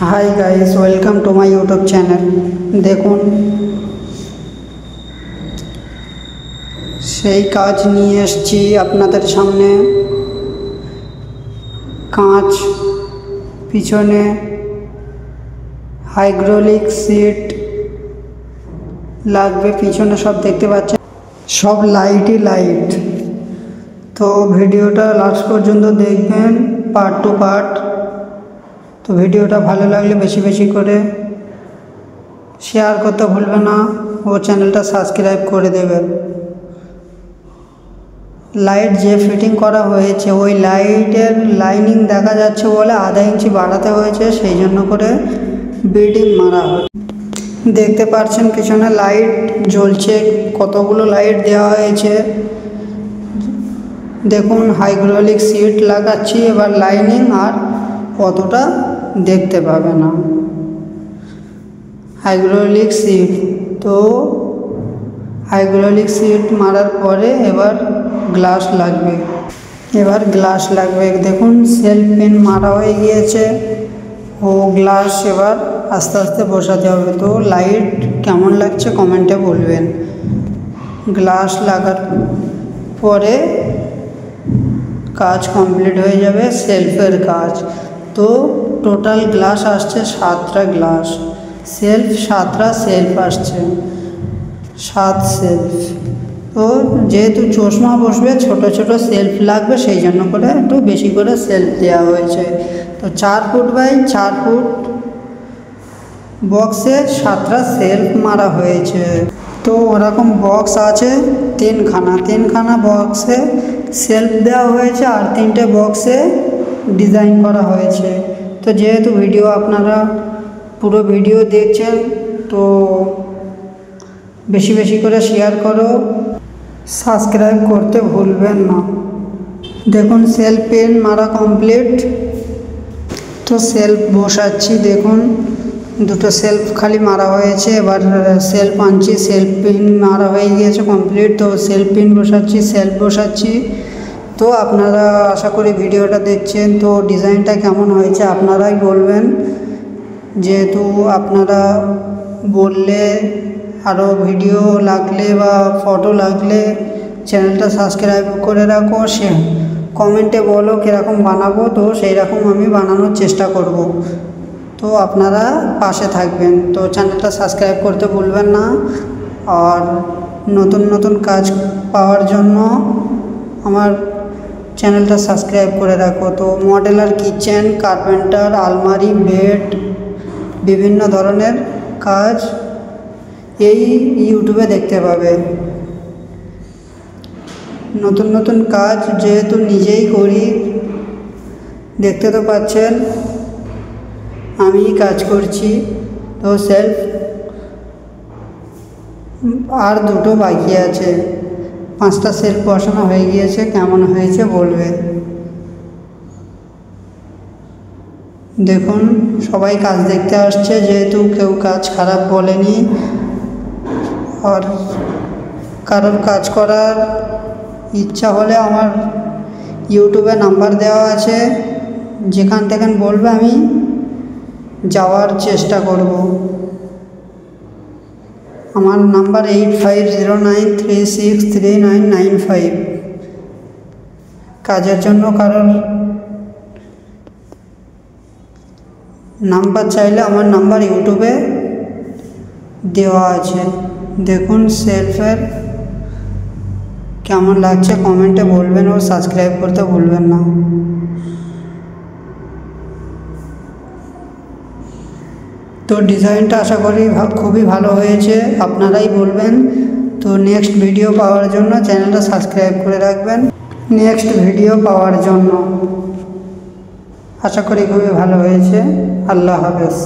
Hi guys, welcome to my YouTube channel. দেখুন, সেই কাজ নিয়ে এসেছি আপনাদের সামনে। কাঁচ, পিছনে হাইড্রোলিক সিট লাগবে, পিছনে সব দেখতে পাচ্ছেন, সব লাইটই লাইট। তো ভিডিওটা লাস্ট পর্যন্ত দেখবেন, পার্ট টু পার্ট। তো ভিডিওটা ভালো লাগলে বেশি বেশি করে শেয়ার করতে ভুলবেন না ও চ্যানেলটা সাবস্ক্রাইব করে দেবেন। লাইট যে ফিটিং করা হয়েছে, ওই লাইটের লাইনিং দেখা যাচ্ছে বলে আধা ইঞ্চি বাড়াতে হয়েছে, সেই জন্য করে বিল্ডিং মারা হয়। দেখতে পাচ্ছেন পিছনে লাইট জ্বলছে, কতগুলো লাইট দেওয়া হয়েছে। দেখুন, হাইড্রোলিক সিট লাগাচ্ছি, এবার লাইনিং আর অতটা দেখতে পাবে না। হাইড্রোলিক সিট, তো হাইড্রোলিক সিট মারার পরে এবার গ্লাস লাগবে। দেখুন, সেলফ পেন মারা হয়ে গিয়েছে, ও গ্লাস এবার আস্তে আস্তে বসাতে হবে। তো লাইট কেমন লাগছে কমেন্টে বলবেন। গ্লাস লাগার পরে কাজ কমপ্লিট হয়ে যাবে, সেলফের কাজ। তো টোটাল গ্লাস আসছে 7টা গ্লাস, সেলফ 7টা সেলফ আসছে, 7 সেলফ। তো যেহেতু চশমা বসবে, ছোট ছোট সেলফ লাগবে, সেই জন্য করে একটু বেশি করে সেলফ দেওয়া হয়েছে। তো 4 ফুট বাই 4 ফুট বক্সে 7টা সেলফ মারা হয়েছে। তো ওরকম বক্স আছে 3খানা বক্সে সেলফ দেওয়া হয়েছে, আর 3টে বক্সে ডিজাইন করা হয়েছে। তো যেহেতু ভিডিও আপনারা পুরো ভিডিও দেখছেন, তো বেশি বেশি করে শেয়ার করো, সাবস্ক্রাইব করতে ভুলবেন না। দেখুন, সেলফ পেন মারা কমপ্লিট। তো সেলফ বসাচ্ছি, দেখুন 2টো সেলফ খালি মারা হয়েছে, এবার সেলফ আনছি। সেলফ পিন মারা হয়ে গিয়েছে কমপ্লিট। তো সেলফ পিন বসাচ্ছি, সেলফ বসাচ্ছি। তো আপনারা আশা করি ভিডিওটা দেখছেন, তো ডিজাইনটা কেমন হয়েছে আপনারাই বলবেন। যেহেতু আপনারা বললে, আরও ভিডিও লাগলে বা ফটো লাগলে চ্যানেলটা সাবস্ক্রাইব করে রাখো, সে কমেন্টে বলো কীরকম বানাবো, তো সেই রকম আমি বানানোর চেষ্টা করব। তো আপনারা পাশে থাকবেন, তো চ্যানেলটা সাবস্ক্রাইব করতে ভুলবেন না। আর নতুন নতুন কাজ পাওয়ার জন্য আমার চ্যানেলটা সাবস্ক্রাইব করে রাখো। তো মডেলার কিচেন, কার্পেন্টার, আলমারি, বেড, বিভিন্ন ধরনের কাজ এই ইউটিউবে দেখতে পাবে। নতুন নতুন কাজ যেহেতু নিজেই করি, দেখতে তো পাচ্ছেন আমি কাজ করছি। তো সেলফ আর 2টো বাকি আছে, 5টা সেলফ বসানো হয়ে গিয়েছে। কেমন হয়েছে বলবে। দেখুন, সবাই কাজ দেখতে আসছে, যেহেতু কেউ কাজ খারাপ বলেনি। আর কারোর কাজ করার ইচ্ছা হলে আমার ইউটিউবে নাম্বার দেওয়া আছে, যেখান থেকে বলবে আমি যাওয়ার চেষ্টা করব। আমার নাম্বার 8509363995। কাজের জন্য কারোর নাম্বার চাইলে আমার নাম্বার ইউটিউবে দেওয়া আছে। দেখুন, সেলফের কেমন লাগছে কমেন্টে বলবেন, ও সাবস্ক্রাইব করতে ভুলবেন না। তো ডিজাইনটা আশা করি খুবই ভালো হয়েছে, আপনারাই বলবেন। তো নেক্সট ভিডিও পাওয়ার জন্য চ্যানেলটা সাবস্ক্রাইব করে রাখবেন। নেক্সট ভিডিও পাওয়ার জন্য আশা করি খুবই ভালো হয়েছে। আল্লাহ হাফেজ।